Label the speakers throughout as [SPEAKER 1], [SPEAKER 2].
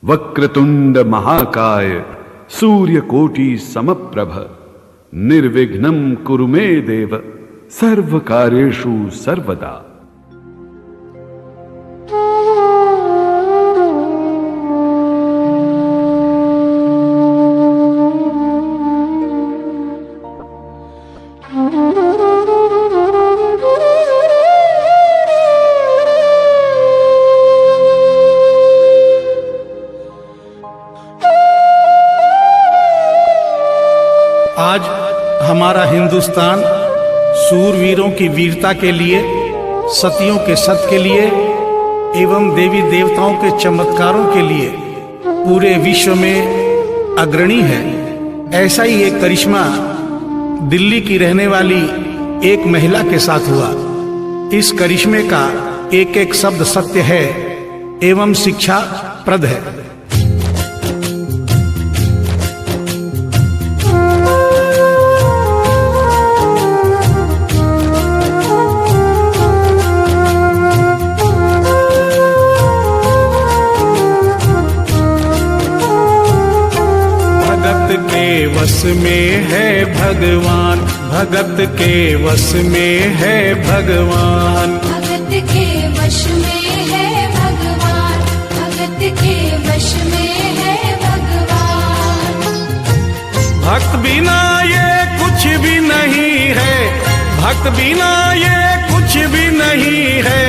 [SPEAKER 1] वक्रतुंड महाकाय सूर्यकोटि समप्रभ निर्विघ्नं कुरु मे देव सर्वकार्येषु सर्वदा।
[SPEAKER 2] आज हमारा हिंदुस्तान सूरवीरों की वीरता के लिए, सतियों के सत के लिए एवं देवी देवताओं के चमत्कारों के लिए पूरे विश्व में अग्रणी है। ऐसा ही एक करिश्मा दिल्ली की रहने वाली एक महिला के साथ हुआ। इस करिश्मे का एक एक शब्द सत्य है एवं शिक्षा प्रद है। वश में है भगवान, भगत के वश में है भगवान,
[SPEAKER 3] भगत के वश में है भगवान, भगत के वश में है भगवान।
[SPEAKER 2] भक्त बिना ये कुछ भी नहीं है, भक्त बिना ये कुछ भी नहीं है,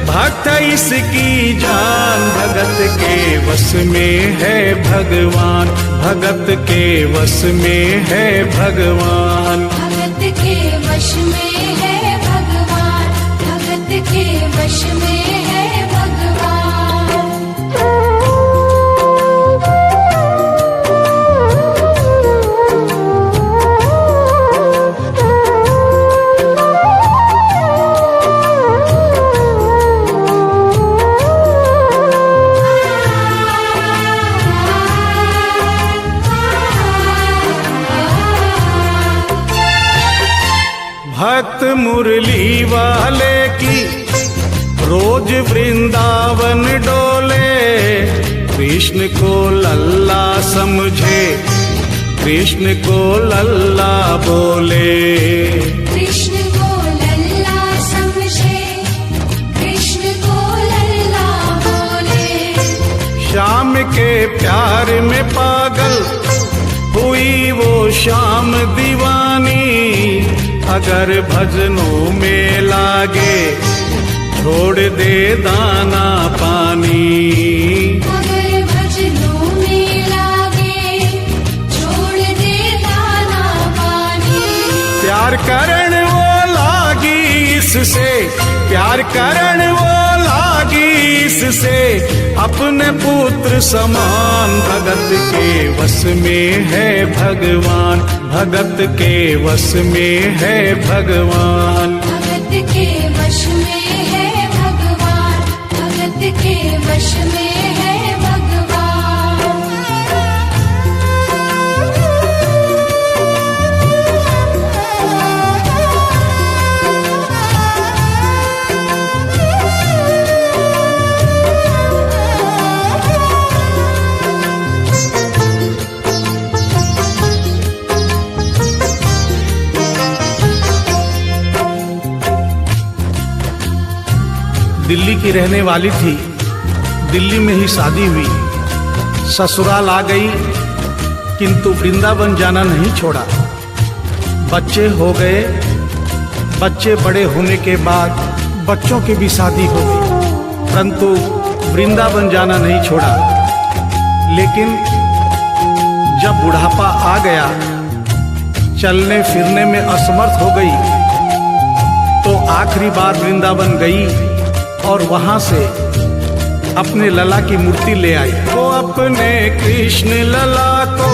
[SPEAKER 2] भक्त इसकी जान। भगत के वश में है भगवान, भगत के वश में है भगवान,
[SPEAKER 3] भगत के वश में है भगवान, भगत के वश में है भगवान।
[SPEAKER 2] भक्त मुरली वाले की रोज वृंदावन डोले, कृष्ण को लल्ला समझे, कृष्ण को लल्ला बोले,
[SPEAKER 3] कृष्ण को लल्ला समझे, कृष्ण को लल्ला बोले।
[SPEAKER 2] श्याम के प्यार में पागल हुई वो श्याम दीवानी, अगर भजनों में लागे छोड़ दे दाना पानी,
[SPEAKER 3] अगर भजनों में लागे छोड़ दे दाना पानी।
[SPEAKER 2] प्यार करण वो लागी इससे, प्यार करण वो लागी इससे, अपने पुत्र समान। भगत के वश में है भगवान, भगत के वश में है भगवान,
[SPEAKER 3] भगत के वश में है भगवान, भगत के वश में है भगवान।
[SPEAKER 2] दिल्ली की रहने वाली थी, दिल्ली में ही शादी हुई, ससुराल आ गई किंतु वृंदावन जाना नहीं छोड़ा। बच्चे हो गए, बच्चे बड़े होने के बाद बच्चों की भी शादी हो गई, परंतु वृंदावन जाना नहीं छोड़ा। लेकिन जब बुढ़ापा आ गया, चलने फिरने में असमर्थ हो गई, तो आखिरी बार वृंदावन गई और वहां से अपने लला की मूर्ति ले आई। वो अपने कृष्ण लला को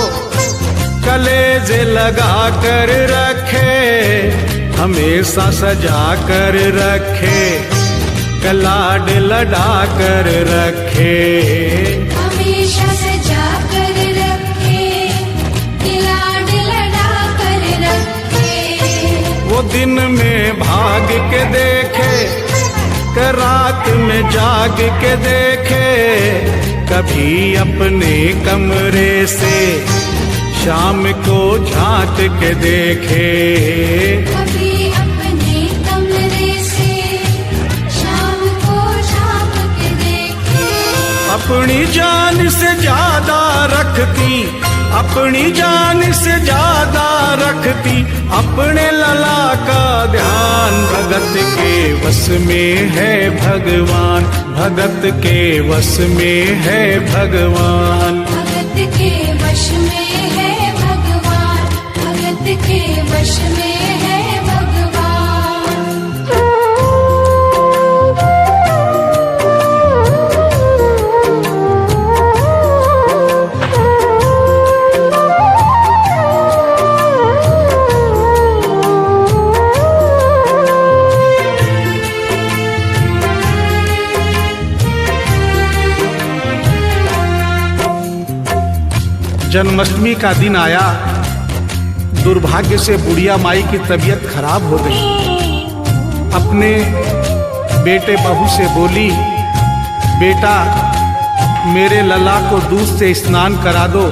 [SPEAKER 2] कलेजे लगा कर रखे, हमेशा सजा कर रखे, कलाड लड़ा कर रखे,
[SPEAKER 3] हमेशा सजा कर रखे, कलाड लड़ा कर रखे।
[SPEAKER 2] वो दिन में भाग के देखे, रात में जाग के देखे, कभी अपने कमरे से शाम को झांक के देखे,
[SPEAKER 3] कभी अपने कमरे से शाम को झांक के देखे।
[SPEAKER 2] अपनी जान से ज्यादा रखती, अपनी जान से ज्यादा रखती अपने लला का ध्यान। भगत के वश में है भगवान, भगत के वश में है भगवान।
[SPEAKER 3] भगत के वश में है भगवान, भगत के वश में है भगवान।
[SPEAKER 2] जन्माष्टमी का दिन आया, दुर्भाग्य से बुढ़िया माई की तबीयत खराब हो गई। अपने बेटे बहू से बोली, बेटा मेरे लला को दूध से स्नान करा दो,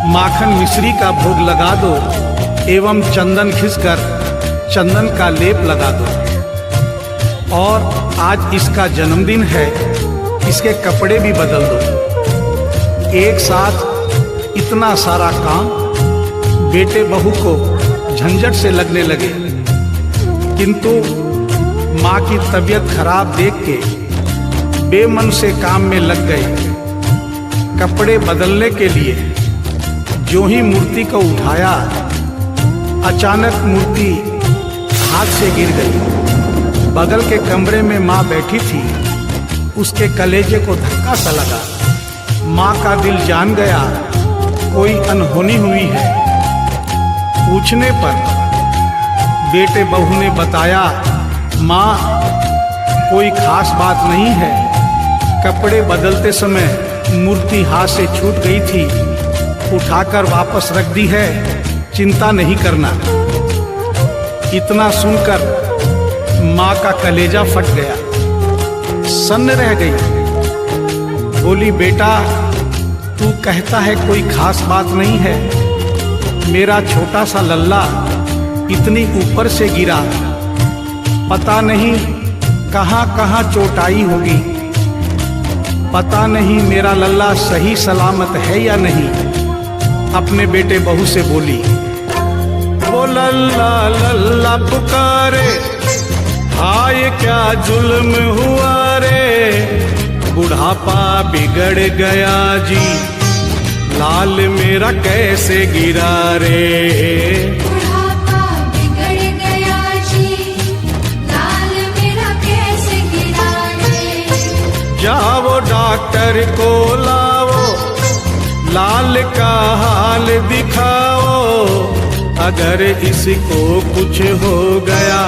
[SPEAKER 2] माखन मिश्री का भोग लगा दो एवं चंदन खिसकर चंदन का लेप लगा दो। और आज इसका जन्मदिन है, इसके कपड़े भी बदल दो। एक साथ इतना सारा काम बेटे बहू को झंझट से लगने लगे, किंतु माँ की तबीयत खराब देख के बेमन से काम में लग गए। कपड़े बदलने के लिए जो ही मूर्ति को उठाया, अचानक मूर्ति हाथ से गिर गई। बगल के कमरे में माँ बैठी थी, उसके कलेजे को धक्का सा लगा। माँ का दिल जान गया कोई अनहोनी हुई है। पूछने पर बेटे बहू ने बताया, माँ कोई खास बात नहीं है, कपड़े बदलते समय मूर्ति हाथ से छूट गई थी, उठाकर वापस रख दी है, चिंता नहीं करना। इतना सुनकर माँ का कलेजा फट गया, सन्न रह गई। बोली, बेटा तू कहता है कोई खास बात नहीं है, मेरा छोटा सा लल्ला इतनी ऊपर से गिरा, पता नहीं कहाँ कहाँ चोट आई होगी, पता नहीं मेरा लल्ला सही सलामत है या नहीं। अपने बेटे बहू से बोली, वो लल्ला लल्ला पुकारे, हाय क्या जुल्म हुआ रे, बुढ़ापा बिगड़ गया जी, लाल मेरा कैसे गिरा रे।
[SPEAKER 3] बुढ़ापा बिगड़ गया जी, लाल मेरा कैसे गिरा रे।
[SPEAKER 2] जाओ डॉक्टर को लाओ, लाल का हाल दिखाओ, अगर इसको कुछ हो गया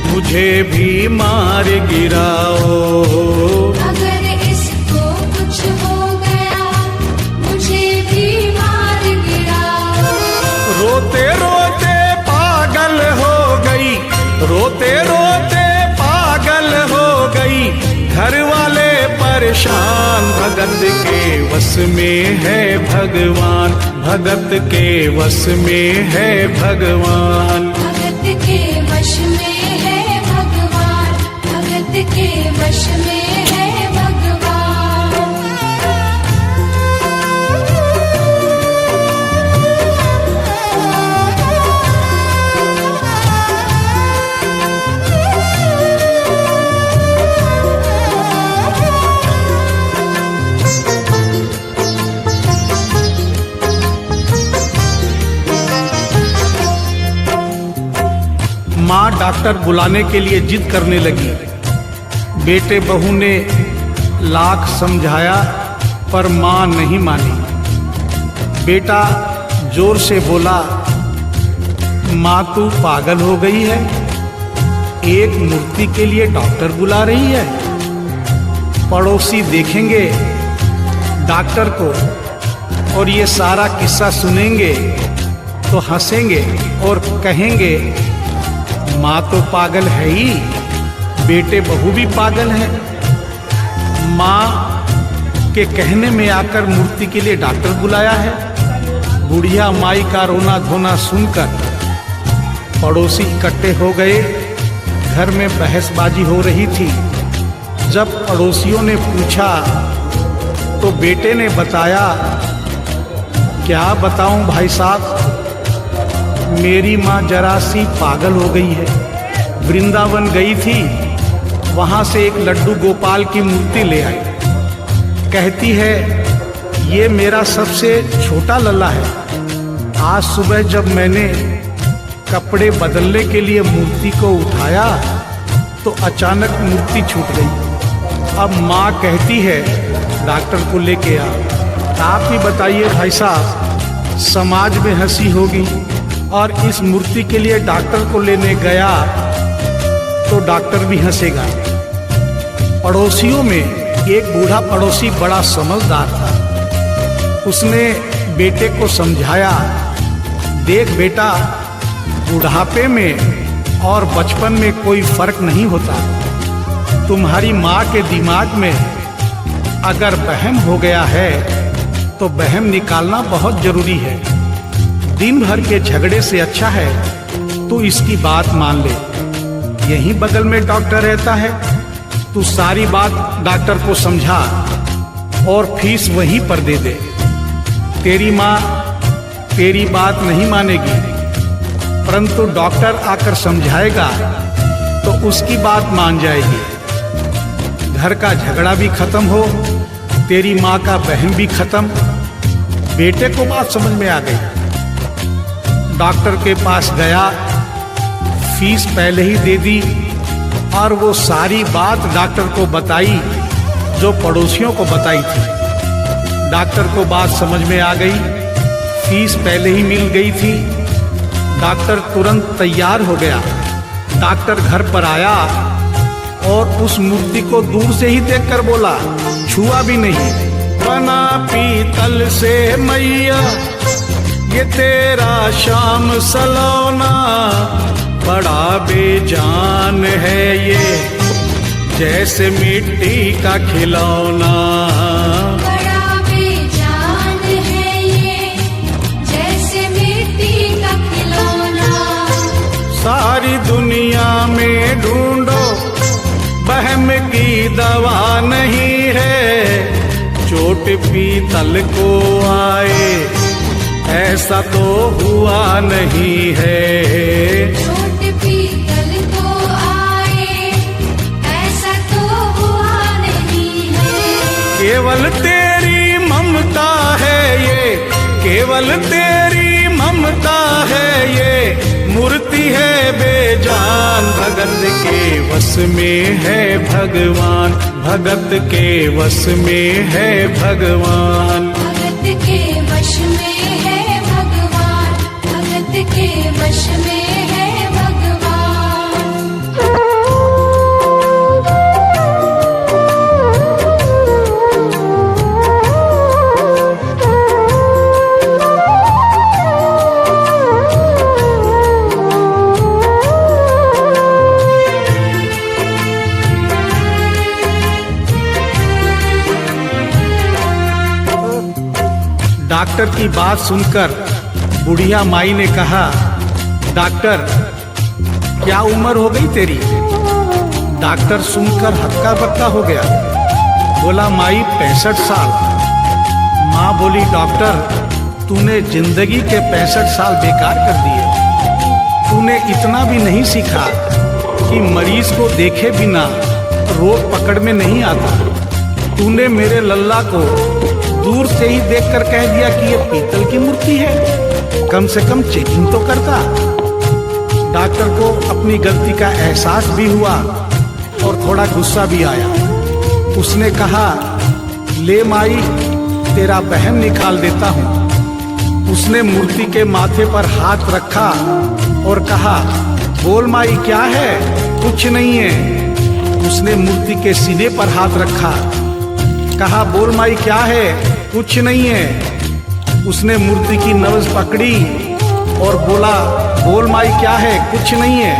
[SPEAKER 2] मुझे भी मार गिराओ।
[SPEAKER 3] अगर इसको कुछ हो गया मुझे भी मार गिराओ।
[SPEAKER 2] रोते रोते पागल हो गई, रोते रोते पागल हो गई, घर वाले परेशान। भगत के वश में है भगवान, भगत के वश में है भगवान।
[SPEAKER 3] भगत के वश में है भगवान, भगत के वश में है भगवान।
[SPEAKER 2] माँ डॉक्टर बुलाने के लिए जिद करने लगी। बेटे बहू ने लाख समझाया पर माँ नहीं मानी। बेटा जोर से बोला, माँ तू पागल हो गई है, एक मूर्ति के लिए डॉक्टर बुला रही है। पड़ोसी देखेंगे डॉक्टर को और ये सारा किस्सा सुनेंगे तो हंसेंगे और कहेंगे माँ तो पागल है ही, बेटे बहू भी पागल है। माँ के कहने में आकर मूर्ति के लिए डॉक्टर बुलाया है। बुढ़िया माई का रोना धोना सुनकर पड़ोसी इकट्ठे हो गए। घर में बहसबाजी हो रही थी। जब पड़ोसियों ने पूछा तो बेटे ने बताया, क्या बताऊं भाई साहब, मेरी माँ जरा सी पागल हो गई है। वृंदावन गई थी, वहां से एक लड्डू गोपाल की मूर्ति ले आई। कहती है ये मेरा सबसे छोटा लल्ला है। आज सुबह जब मैंने कपड़े बदलने के लिए मूर्ति को उठाया तो अचानक मूर्ति छूट गई। अब माँ कहती है डॉक्टर को लेके आ। आप ही बताइए भाई साहब, समाज में हंसी होगी और इस मूर्ति के लिए डॉक्टर को लेने गया तो डॉक्टर भी हंसेगा। पड़ोसियों में एक बूढ़ा पड़ोसी बड़ा समझदार था। उसने बेटे को समझाया, देख बेटा, बुढ़ापे में और बचपन में कोई फर्क नहीं होता। तुम्हारी माँ के दिमाग में अगर वहम हो गया है तो वहम निकालना बहुत जरूरी है। दिन भर के झगड़े से अच्छा है तू इसकी बात मान ले। यहीं बगल में डॉक्टर रहता है, तू सारी बात डॉक्टर को समझा और फीस वहीं पर दे दे। तेरी माँ तेरी बात नहीं मानेगी, परंतु डॉक्टर आकर समझाएगा तो उसकी बात मान जाएगी। घर का झगड़ा भी खत्म हो, तेरी माँ का बहन भी खत्म। बेटे को बात समझ में आ गई। डॉक्टर के पास गया, फीस पहले ही दे दी और वो सारी बात डॉक्टर को बताई जो पड़ोसियों को बताई थी। डॉक्टर को बात समझ में आ गई, फीस पहले ही मिल गई थी। डॉक्टर तुरंत तैयार हो गया। डॉक्टर घर पर आया और उस मूर्ति को दूर से ही देखकर बोला, छुआ भी नहीं। बना पीतल से मैया ये तेरा शाम सलोना, बड़ा बेजान है ये जैसे मिट्टी का खिलौना।
[SPEAKER 3] बड़ा बेजान है ये जैसे मिट्टी का खिलौना।
[SPEAKER 2] सारी दुनिया में ढूंढो वहम की दवा नहीं है, चोट पीतल को आए ऐसा तो हुआ नहीं है।
[SPEAKER 3] चोट पीतल को आए ऐसा तो हुआ नहीं है।
[SPEAKER 2] केवल तेरी ममता है ये, केवल तेरी ममता है ये, मूर्ति है बेजान। भगत के वश में है भगवान, भगत के वश में है भगवान।
[SPEAKER 3] भगत के वश में है भगवान, भगत के वश में है भगवान।
[SPEAKER 2] डॉक्टर की बात सुनकर बुढ़िया माई ने कहा, डॉक्टर क्या उम्र हो गई तेरी? डॉक्टर सुनकर हक्का बक्का हो गया। बोला माई 65 साल। माँ बोली डॉक्टर तूने जिंदगी के 65 साल बेकार कर दिए। तूने इतना भी नहीं सीखा कि मरीज को देखे बिना रोग पकड़ में नहीं आता। तूने मेरे लल्ला को दूर से ही देखकर कह दिया कि ये पीतल की मूर्ति है, कम से कम चेकिंग तो करता। डॉक्टर को अपनी गलती का एहसास भी हुआ और थोड़ा गुस्सा भी आया। उसने कहा ले माई तेरा वहम निकाल देता हूँ। उसने मूर्ति के माथे पर हाथ रखा और कहा बोल माई क्या है? कुछ नहीं है। उसने मूर्ति के सीने पर हाथ रखा, कहा बोल माई क्या है? कुछ नहीं है। उसने मूर्ति की नब्ज पकड़ी और बोला बोल माई क्या है? कुछ नहीं है।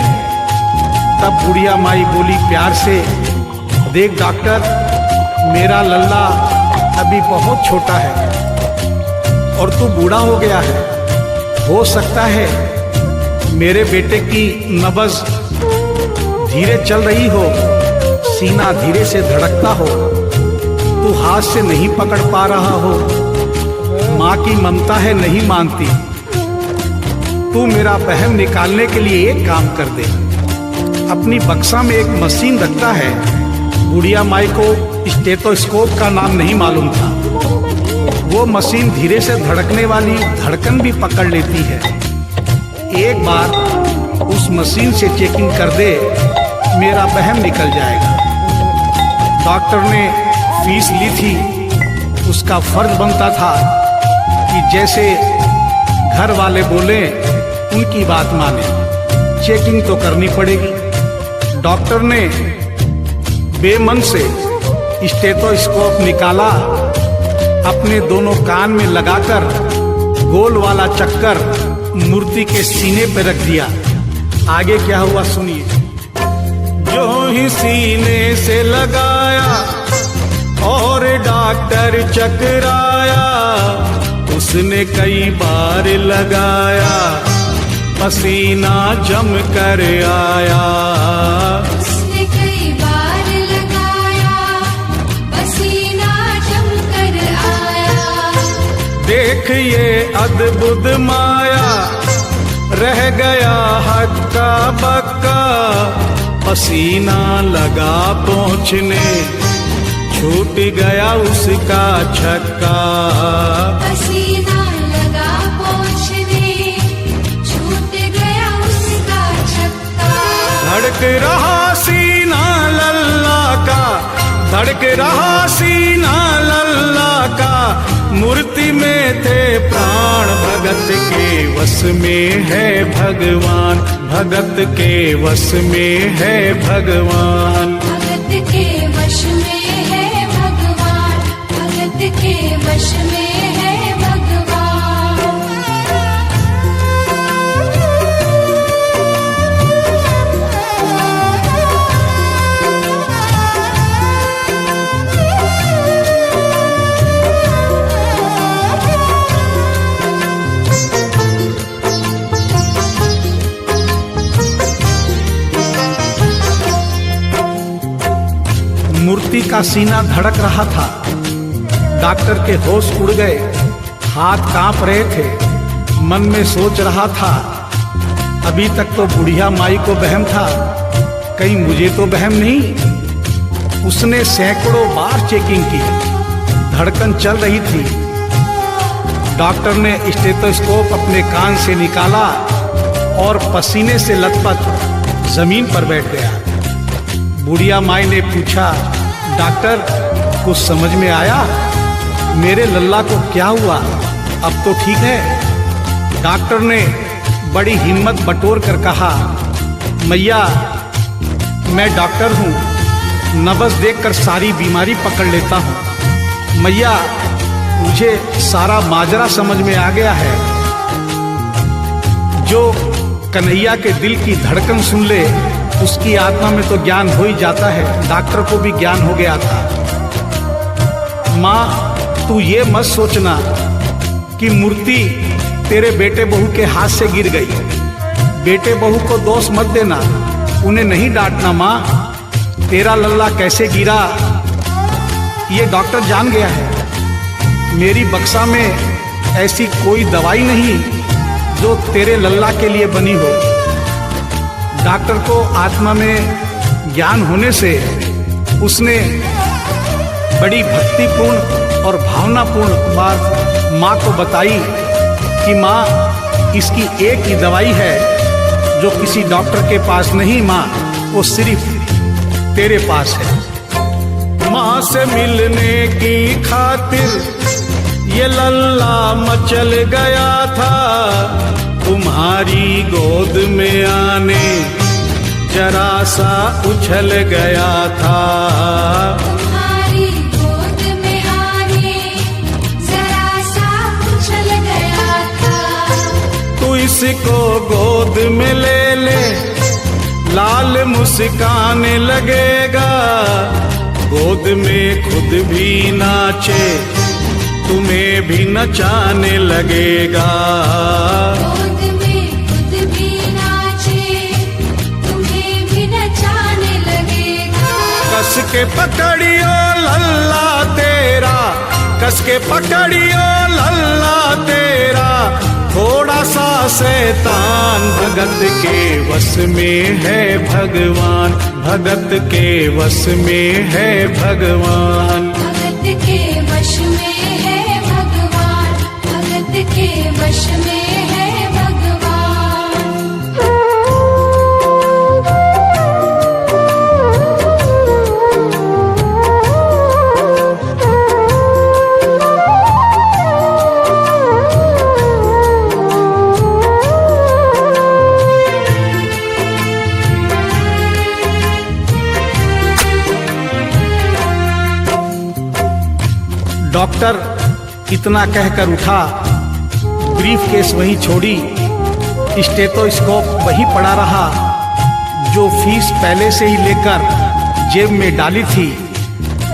[SPEAKER 2] तब बुढ़िया माई बोली प्यार से, देख डॉक्टर मेरा लल्ला अभी बहुत छोटा है और तू बूढ़ा हो गया है। हो सकता है मेरे बेटे की नब्ज धीरे चल रही हो, सीना धीरे से धड़कता हो, तू हाथ से नहीं पकड़ पा रहा हो, माँ की ममता है नहीं मानती। तू मेरा वहम निकालने के लिए एक काम कर दे, अपनी बक्सा में एक मशीन रखता है। बुढ़िया माई को स्टेथोस्कोप का नाम नहीं मालूम था। वो मशीन धीरे से धड़कने वाली धड़कन भी पकड़ लेती है। एक बार उस मशीन से चेकिंग कर दे, मेरा वहम निकल जाएगा। डॉक्टर ने फीस ली थी, उसका फर्ज बनता था कि जैसे घर वाले बोले उनकी बात माने। चेकिंग तो करनी पड़ेगी। डॉक्टर ने बेमन से स्टेथोस्कोप निकाला, अपने दोनों कान में लगाकर गोल वाला चक्कर मूर्ति के सीने पे रख दिया। आगे क्या हुआ सुनिए। जो ही सीने से लगाया और डॉक्टर चकराया, उसने कई बार लगाया, पसीना जम कर आया।
[SPEAKER 3] उसने कई बार लगाया, पसीना जम कर आया।
[SPEAKER 2] देख ये अद्भुत माया, रह गया हक्का बक्का, पसीना लगा पहुँचने, छूट गया उसका छक्का।
[SPEAKER 3] पसीना लगा पहुँचने, छूट गया उसका छक्का।
[SPEAKER 2] धड़क रहा सीना लल्ला का, धड़क रहा सीना लल्ला का, मूर्ति में थे प्राण, भगत के वश में है भगवान, भगत के वश में है भगवान।
[SPEAKER 3] भगत के वश में है भगवान, भगत के वश में है भगवान।
[SPEAKER 2] मूर्ति का सीना धड़क रहा था। डॉक्टर के होश उड़ गए, हाथ कांप रहे थे। मन में सोच रहा था, अभी तक तो बुढ़िया माई को वहम था, कहीं मुझे तो वहम नहीं। उसने सैकड़ों बार चेकिंग की, धड़कन चल रही थी। डॉक्टर ने स्टेथोस्कोप अपने कान से निकाला और पसीने से लथपथ जमीन पर बैठ गया। बुढ़िया माई ने पूछा, डॉक्टर कुछ समझ में आया? मेरे लल्ला को क्या हुआ? अब तो ठीक है। डॉक्टर ने बड़ी हिम्मत बटोर कर कहा, मैया मैं डॉक्टर हूँ, नब्ज देखकर सारी बीमारी पकड़ लेता हूँ। मैया मुझे सारा माजरा समझ में आ गया है। जो कन्हैया के दिल की धड़कन सुन ले, उसकी आत्मा में तो ज्ञान हो ही जाता है। डॉक्टर को भी ज्ञान हो गया था। माँ तू ये मत सोचना कि मूर्ति तेरे बेटे बहू के हाथ से गिर गई। बेटे बहू को दोष मत देना, उन्हें नहीं डांटना। माँ तेरा लल्ला कैसे गिरा ये डॉक्टर जान गया है। मेरी बक्सा में ऐसी कोई दवाई नहीं जो तेरे लल्ला के लिए बनी हो। डॉक्टर को आत्मा में ज्ञान होने से उसने बड़ी भक्तिपूर्ण और भावनापूर्ण बात माँ को बताई कि माँ इसकी एक ही दवाई है जो किसी डॉक्टर के पास नहीं, माँ वो सिर्फ तेरे पास है। माँ से मिलने की खातिर ये लल्ला मचल गया था, तुम्हारी गोद में आने जरा सा उछल गया था।
[SPEAKER 3] तुम्हारी गोद में आने जरा सा उछल गया था।
[SPEAKER 2] तू इसको गोद में ले ले, लाल मुस्काने लगेगा, गोद में खुद भी नाचे भी नचाने लगेगा।
[SPEAKER 3] गोद में खुद भी नाचे, तुम्हें भी नचाने लगेगा।
[SPEAKER 2] कस के पकड़ियो लल्ला तेरा, कस के पकड़ियो लल्ला तेरा, थोड़ा सा शैतान भगत के वश में है भगवान, भगत के वश में है भगवान।
[SPEAKER 3] भगत के वश में है भगवान, भगत के वश में है भगवान।
[SPEAKER 2] डॉक्टर इतना कहकर उठा, ब्रीफ केस वहीं छोड़ी, स्टेथोस्कोप वहीं पड़ा रहा जो फीस पहले से ही लेकर जेब में डाली थी,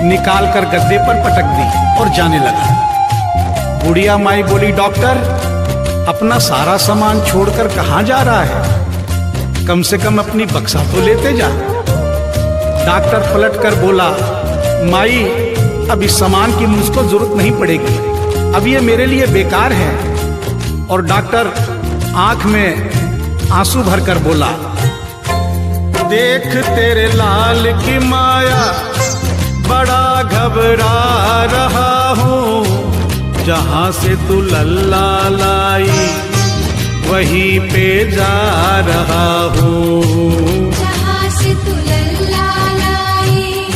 [SPEAKER 2] निकाल कर गद्दे पर पटक दी और जाने लगा। बुढ़िया माई बोली, डॉक्टर अपना सारा सामान छोड़कर कहाँ जा रहा है? कम से कम अपनी बक्सा तो लेते जा। डॉक्टर पलट कर बोला, माई अब इस सामान की मुझको जरूरत नहीं पड़ेगी, अब ये मेरे लिए बेकार है। और डॉक्टर आंख में आंसू भरकर बोला, देख तेरे लाल की माया, बड़ा घबरा रहा हूँ। जहाँ से तू लल्ला लाई वहीं पे जा रहा हूँ।
[SPEAKER 3] जहाँ से तू लल्ला लाई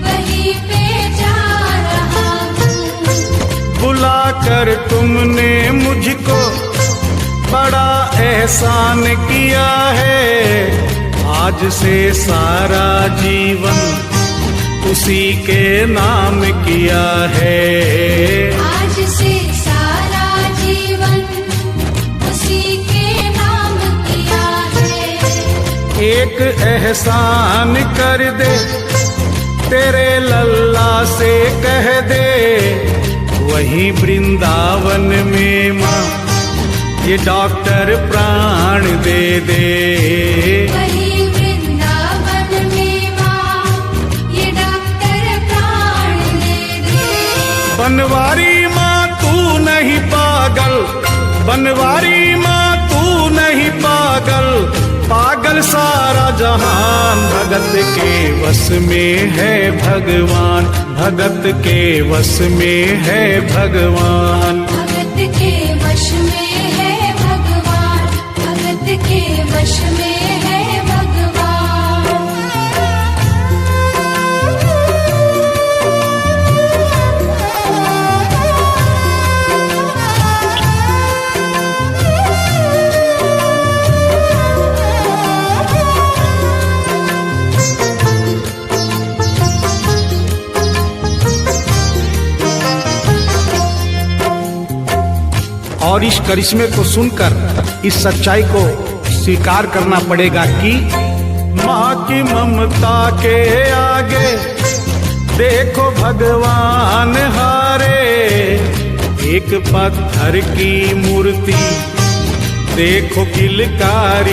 [SPEAKER 3] वहीं पे जा रहा हूँ।
[SPEAKER 2] बुलाकर तुमने मुझको बड़ा एहसान किया है, आज से सारा जीवन उसी के नाम किया है।
[SPEAKER 3] आज से सारा जीवन उसी के नाम किया है।
[SPEAKER 2] एक एहसान कर दे, तेरे लल्ला से कह दे, वहीं वृंदावन में माँ ये डॉक्टर प्राण दे दे।
[SPEAKER 3] वहीं वृंदावन में माँ ये डॉक्टर प्राण दे दे।
[SPEAKER 2] बनवारी माँ तू नहीं पागल, बनवारी माँ तू नहीं पागल, पागल सारा जहान। भगत के वश में है भगवान, भगत के वश में है भगवान।
[SPEAKER 3] भगत के वश में है भगवान, भगत के वश में है भगवान।
[SPEAKER 2] और इस करिश्मे को सुनकर इस सच्चाई को स्वीकार करना पड़ेगा कि माँ की ममता के आगे देखो भगवान हारे। एक पत्थर की मूर्ति देखो किलकारी।